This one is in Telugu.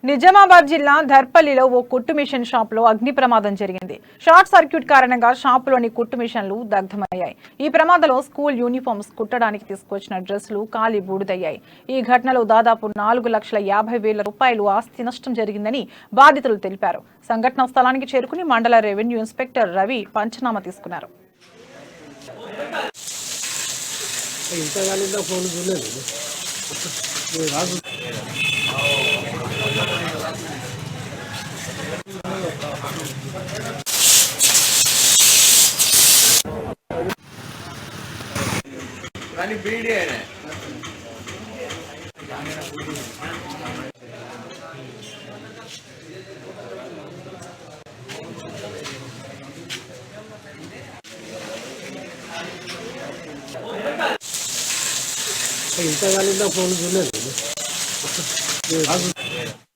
నిజామాబాద్ జిల్లా ధర్పల్లిలో ఓ కుట్టు మిషన్ షాపులో అగ్ని ప్రమాదం జరిగింది. షార్ట్ సర్క్యూట్ కారణంగా షాపులోని కుట్టు మిషన్లు దగ్ధమయ్యాయి. ఈ ప్రమాదంలో స్కూల్ యూనిఫామ్స్ కుట్టడానికి తీసుకొచ్చిన డ్రెస్సులు కాలి బూడిదయ్యాయి. ఈ ఘటనలో దాదాపు 4,50,000 రూపాయలు ఆస్తి నష్టం జరిగిందని బాధితులు తెలిపారు. సంఘటనా స్థలానికి చేరుకుని మండల రెవెన్యూ ఇన్స్పెక్టర్ రవి పంచనామా తీసుకున్నారు. ఇంతకాలంలో ఫోన్ చూడలేదు.